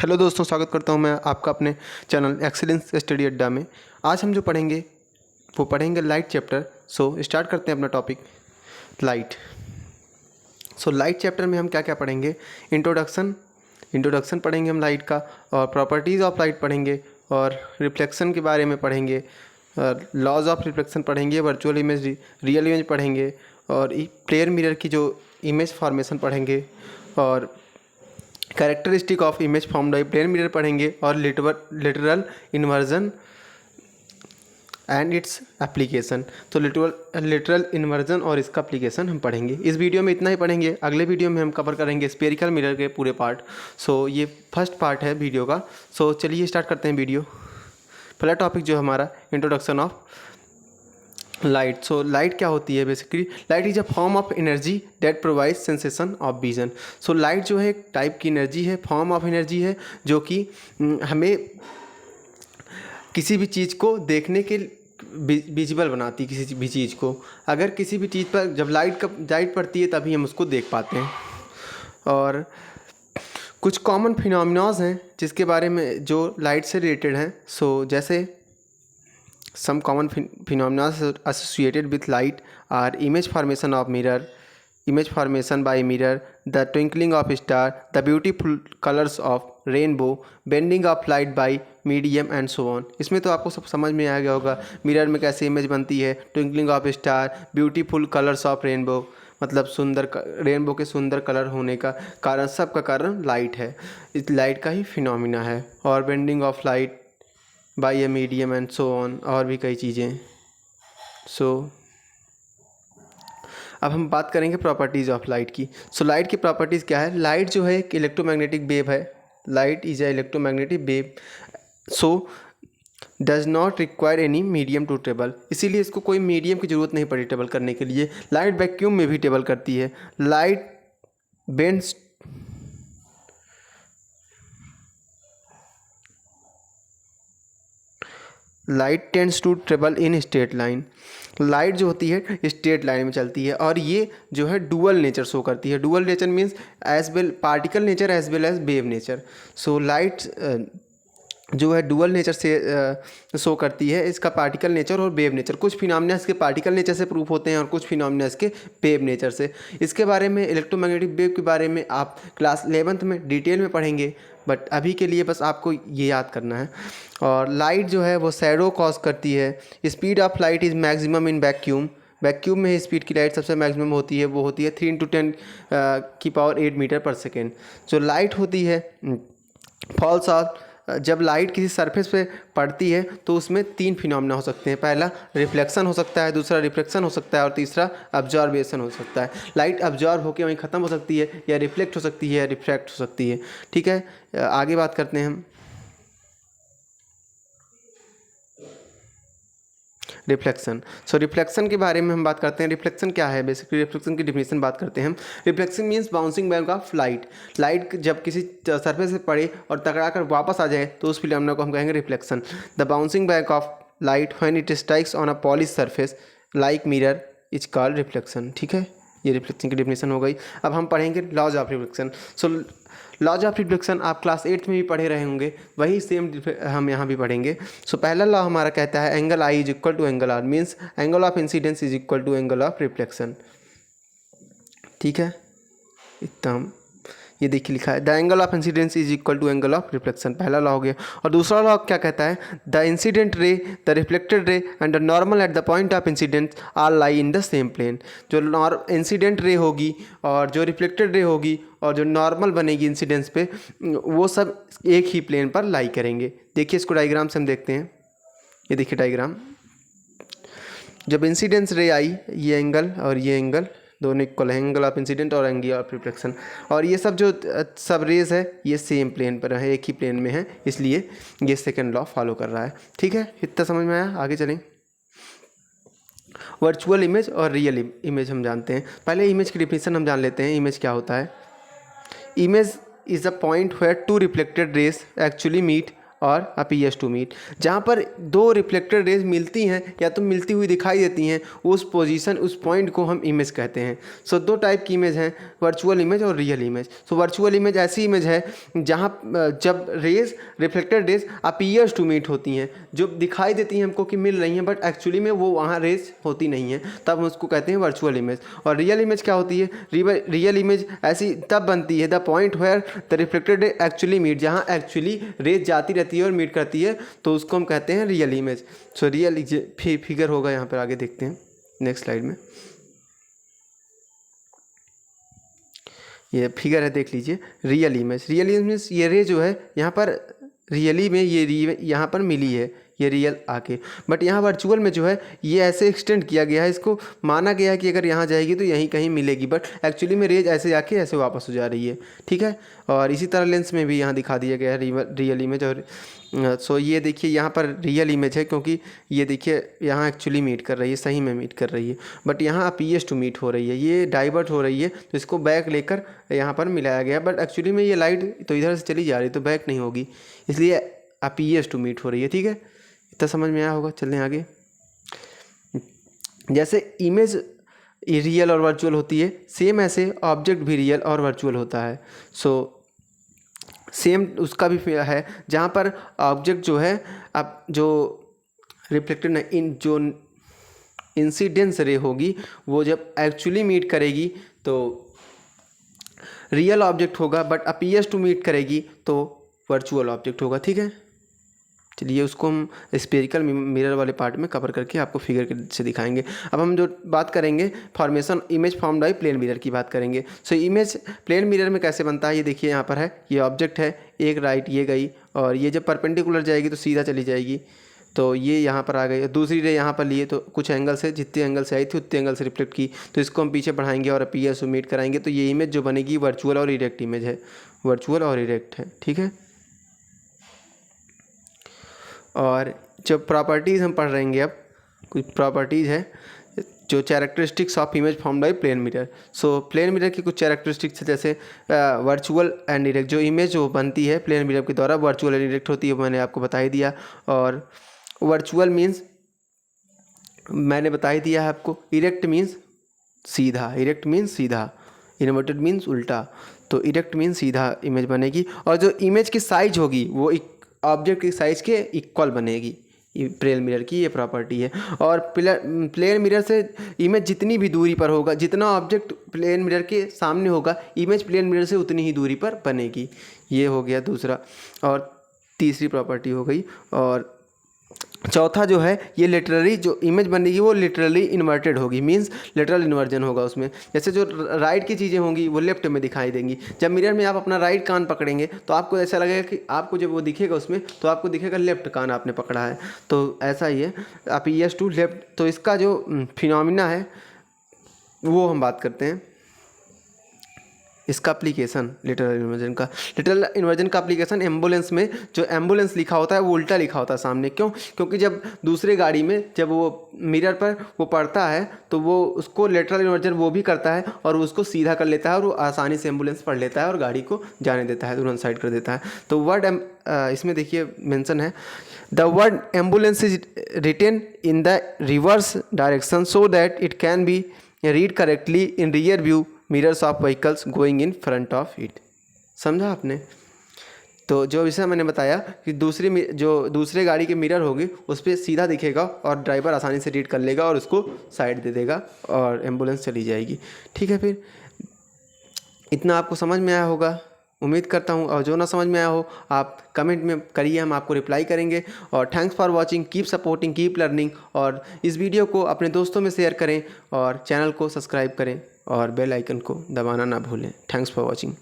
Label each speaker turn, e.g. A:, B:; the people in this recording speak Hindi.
A: हेलो दोस्तों, स्वागत करता हूं मैं आपका अपने चैनल एक्सीलेंस स्टडी अड्डा में। आज हम जो पढ़ेंगे वो पढ़ेंगे लाइट चैप्टर। स्टार्ट करते हैं अपना टॉपिक लाइट। लाइट चैप्टर में हम क्या क्या पढ़ेंगे? इंट्रोडक्शन पढ़ेंगे हम लाइट का, और प्रॉपर्टीज़ ऑफ लाइट पढ़ेंगे, और रिफ्लेक्शन के बारे में पढ़ेंगे, और लॉज ऑफ रिफ्लेक्शन पढ़ेंगे, वर्चुअल इमेज, रियल इमेज पढ़ेंगे, और प्लेयर मिरर की जो इमेज फॉर्मेशन पढ़ेंगे, और characteristic of image formed by plane mirror पढ़ेंगे, और lateral inversion and its application. तो लिटरल इन्वर्जन और इसका एप्लीकेशन हम पढ़ेंगे। इस वीडियो में इतना ही पढ़ेंगे। अगले वीडियो में हम कवर करेंगे स्फेरिकल मिरर के पूरे पार्ट। ये फर्स्ट पार्ट है वीडियो का। चलिए स्टार्ट करते हैं वीडियो। पहला टॉपिक जो हमारा इंट्रोडक्शन ऑफ लाइट। लाइट क्या होती है? Basically light is a form of energy that provide sensation of vision. Light जो है एक टाइप की एनर्जी है, फॉर्म ऑफ एनर्जी है, जो कि हमें किसी भी चीज़ को देखने के विजिबल बनाती है। किसी भी चीज़ को, अगर किसी भी चीज़ पर जब लाइट पड़ती है तभी हम उसको देख पाते हैं। और कुछ कॉमन फिनोमिनाज हैं जिसके बारे में जो लाइट से रिलेटेड हैं। जैसे some common phenomena associated with light are image formation of mirror, image formation by mirror, the twinkling of star, the beautiful colors of rainbow, bending of light by medium and so on। इसमें तो आपको सब समझ में आ गया होगा मिरर में कैसे इमेज बनती है, twinkling of star, beautiful colours of rainbow, मतलब सुंदर रेनबो के सुंदर कलर होने का कारण, सब का कारण लाइट है। इस लाइट का ही फिनोमिना है। और bending of light by a medium and so on, और भी कई चीज़ें। अब हम बात करेंगे प्रॉपर्टीज़ ऑफ लाइट की। लाइट की प्रॉपर्टीज़ क्या है? लाइट जो है एक इलेक्ट्रोमैग्नेटिक वेव है। Light is a electromagnetic wave, does not require any medium to travel. इसीलिए इसको कोई मीडियम की ज़रूरत नहीं पड़ी ट्रेवल करने के लिए। लाइट वैक्यूम में भी ट्रेवल करती है। Light bends light tends to travel in straight line. Light जो होती है स्ट्रेट लाइन में चलती है, और ये जो है डुअल नेचर शो करती है। Dual nature means as well particle nature as well as wave nature. Light जो है डुअल नेचर से शो करती है, इसका पार्टिकल नेचर और वेव नेचर। कुछ फिनोमिना इसके पार्टिकल नेचर से प्रूफ होते हैं और कुछ फिनोमिना इसके वेव नेचर से। इसके बारे में, इलेक्ट्रोमैग्नेटिक वेव के बारे में आप क्लास 11th में डिटेल में पढ़ेंगे, बट अभी के लिए बस आपको ये याद करना है। और लाइट जो है वो शैडो कॉज करती है। Speed of light is maximum in vacuum. Vacuum में स्पीड की लाइट सबसे मैक्सिमम होती है, वो होती है 3 × 10⁸ मीटर पर सेकेंड। जो लाइट होती है फॉल्स ऑफ, जब लाइट किसी सरफेस पे पड़ती है तो उसमें 3 फिनोमिना हो सकते हैं। पहला रिफ्लेक्शन हो सकता है, दूसरा रिफ्लेक्शन हो सकता है, और तीसरा ऑब्जर्वेशन हो सकता है। लाइट ऑब्जर्व होकर वहीं ख़त्म हो सकती है, या रिफ्लेक्ट हो सकती है, या रिफ्रैक्ट हो सकती है। ठीक है, आगे बात करते हैं हम रिफ्लेक्शन। रिफ्लेक्शन के बारे में हम बात करते हैं। रिफ्लेक्शन क्या है? बेसिकली रिफ्लेक्शन की डिफिनेशन बात करते हैं हम। Reflection means bouncing back of light. Light जब किसी सरफेस से पड़े और टकरा कर वापस आ जाए तो उस फिनोमेना को हम कहेंगे reflection. The bouncing back of light when it strikes on a polish surface like mirror is called reflection. ठीक है, ये रिफ्लेक्शन की डिफिनेशन हो गई। अब हम पढ़ेंगे laws of reflection. Laws of reflection आप क्लास 8 में भी पढ़े रहे होंगे, वही सेम हम यहाँ भी पढ़ेंगे। पहला लॉ हमारा कहता है angle I is equal to angle R, means angle of incidence is equal to angle of reflection. ठीक है, इतना हम ये देखिए लिखा है, the angle of incidence is equal to angle of reflection. पहला लॉ हो गया। और दूसरा लॉ क्या कहता है? The incident ray, the reflected ray and the normal at the point of incident are lie in the same plane. जो इंसिडेंट रे होगी और जो रिफ्लेक्टेड रे होगी और जो नॉर्मल बनेगी इंसिडेंस पे, वो सब एक ही प्लेन पर लाई करेंगे। देखिए इसको डायग्राम से हम देखते हैं। ये देखिए डायग्राम, जब इंसिडेंस रे आई, ये एंगल और ये एंगल दोनों इक्वल है, एंगल ऑफ इंसिडेंट और एंगल ऑफ रिफ्लेक्शन। और ये सब जो सब रेज है ये सेम प्लेन पर है, एक ही प्लेन में है, इसलिए ये सेकंड लॉ फॉलो कर रहा है। ठीक है, इतना समझ में आया? आगे चलें। वर्चुअल इमेज और रियल इमेज हम जानते हैं। पहले इमेज की डिफिनेशन हम जान लेते हैं। इमेज क्या होता है? Image is a point where 2 reflected rays actually meet और अपीयर्स टू मीट। जहाँ पर दो रिफ्लेक्टेड रेज मिलती हैं या तो मिलती हुई दिखाई देती हैं, उस पोजीशन उस पॉइंट को हम इमेज कहते हैं। सो दो टाइप की इमेज हैं, वर्चुअल इमेज और real image. So virtual image ऐसी इमेज है जहाँ जब rays reflected rays appears to meet होती हैं, जो दिखाई देती हैं हमको कि मिल रही हैं, बट एक्चुअली में वो वहाँ रेज होती नहीं है, तब हम उसको कहते हैं वर्चुअल इमेज। और रियल इमेज क्या होती है? रियल इमेज ऐसी तब बनती है the point where the reflected ray actually meet, जहाँ एक्चुअली रेज जाती रहती है और मीट करती है, तो उसको हम कहते हैं real image. So real figure होगा यहाँ पर, आगे देखते हैं नेक्स्ट स्लाइड में। ये फिगर है, देख लीजिए। रियल इमेज मीन्स ये रे जो है यहाँ पर रियली में ये यहाँ पर मिली है, ये रियल आके, बट यहाँ वर्चुअल में जो है ये ऐसे एक्सटेंड किया गया है, इसको माना गया है कि अगर यहाँ जाएगी तो यहीं कहीं मिलेगी, बट एक्चुअली में रेज ऐसे आके ऐसे वापस हो जा रही है, ठीक है। और इसी तरह लेंस में भी यहाँ दिखा दिया गया है रियल इमेज। और सो ये देखिए यहाँ पर रियल इमेज है, क्योंकि ये देखिए यहाँ एक्चुअली मीट कर रही है, सही में मीट कर रही है, बट यहाँ अपीयर्स टू मीट हो रही है, ये डाइवर्ट हो रही है, तो इसको बैक लेकर यहाँ पर मिलाया गया। बट एक्चुअली में ये लाइट तो इधर से चली जा रही है, तो बैक नहीं होगी, इसलिए अपीयर्स टू मीट हो रही है, ठीक है। इतना समझ में आया होगा। चलने आगे। जैसे इमेज रियल और वर्चुअल होती है, सेम ऐसे ऑब्जेक्ट भी रियल और वर्चुअल होता है। सो सेम उसका भी है, जहाँ पर ऑब्जेक्ट जो है, अब जो रिफ्लेक्टेड जो इंसिडेंस रे होगी, वो जब एक्चुअली मीट करेगी तो रियल ऑब्जेक्ट होगा, बट अपीयर्स टू मीट करेगी तो वर्चुअल ऑब्जेक्ट होगा, ठीक है। चलिए उसको हम स्फेरिकल मिरर वाले पार्ट में कवर करके आपको फिगर से दिखाएंगे। अब हम जो बात करेंगे formation image form by plane mirror की बात करेंगे। सो इमेज प्लेन मिरर में कैसे बनता है, ये देखिए यहाँ पर है, ये ऑब्जेक्ट है, एक राइट ये गई, और ये जब परपेंडिकुलर जाएगी तो सीधा चली जाएगी, तो ये यहाँ पर आ गई। दूसरी रे यहाँ पर लिए तो कुछ एंगल से, जितने एंगल से आई थी उतने एंगल से रिफ्लेक्ट की, तो इसको हम पीछे बढ़ाएंगे और अपीयर्स टू मीट कराएंगे, तो ये इमेज जो बनेगी वर्चुअल और इरेक्ट इमेज है, वर्चुअल और इरेक्ट है, ठीक है। और जो प्रॉपर्टीज़ हम पढ़ रहेंगे, अब कुछ प्रॉपर्टीज़ है जो characteristics of image form by plane mirror. So plane mirror की कुछ कैरेक्टरिस्टिक्स है, जैसे वर्चुअल एंड इरेक्ट। जो इमेज जो बनती है प्लेन मिरर के द्वारा वर्चुअल एंड इरेक्ट होती है, मैंने आपको बता ही दिया। और वर्चुअल मीन्स मैंने बता ही दिया है आपको, इरेक्ट मीन्स सीधा, इरेक्ट मीन्स सीधा, इन्वर्टेड मीन्स उल्टा, तो इरेक्ट मीन्स सीधा इमेज बनेगी। और जो इमेज की साइज होगी वो ऑब्जेक्ट की साइज़ के इक्वल बनेगी, ये प्लेन मिरर की ये प्रॉपर्टी है। और प्लेन मिरर से इमेज जितनी भी दूरी पर होगा, जितना ऑब्जेक्ट प्लेन मिरर के सामने होगा, इमेज प्लेन मिरर से उतनी ही दूरी पर बनेगी। ये हो गया दूसरा, और तीसरी प्रॉपर्टी हो गई। और चौथा जो है, ये लिटरली जो इमेज बनेगी वो लिटरली इन्वर्टेड होगी, मींस लिटरल इन्वर्जन होगा उसमें। जैसे जो राइट की चीज़ें होंगी वो लेफ्ट में दिखाई देंगी। जब मिरर में आप अपना राइट कान पकड़ेंगे तो आपको ऐसा लगेगा कि आपको जब वो दिखेगा उसमें, तो आपको दिखेगा लेफ्ट कान आपने पकड़ा है, तो ऐसा ही है अपीयर्स टू लेफ्ट। तो इसका जो फिनोमिना है वो हम बात करते हैं, इसका एप्लीकेशन लिटरल इन्वर्जन का। लिटरल इन्वर्जन का एप्लीकेशन एम्बुलेंस में, जो एम्बुलेंस लिखा होता है वो उल्टा लिखा होता है सामने, क्यों? क्योंकि जब दूसरे गाड़ी में जब वो मिरर पर वो पड़ता है तो वो उसको लिटरल इन्वर्जन वो भी करता है और उसको सीधा कर लेता है, और वो आसानी से एम्बुलेंस पढ़ लेता है और गाड़ी को जाने देता है, तुरंत साइड कर देता है। तो वर्ड इसमें देखिए मेंशन है, the word ambulance is written in the reverse direction so that it can be read correctly in rear view mirrors of vehicles going in front of it. समझा आपने? तो जो विषय मैंने बताया कि दूसरे गाड़ी के मिरर होगी उस पर सीधा दिखेगा और ड्राइवर आसानी से रीड कर लेगा और उसको साइड दे देगा और एम्बुलेंस चली जाएगी, ठीक है। फिर इतना आपको समझ में आया होगा, उम्मीद करता हूँ। और जो ना समझ में आया हो आप कमेंट में करिए, हम आपको रिप्लाई करेंगे। और thanks for watching, keep supporting, keep learning. और इस वीडियो को अपने दोस्तों में शेयर करें और चैनल को सब्सक्राइब करें और बेल आइकन को दबाना ना भूलें। Thanks for watching.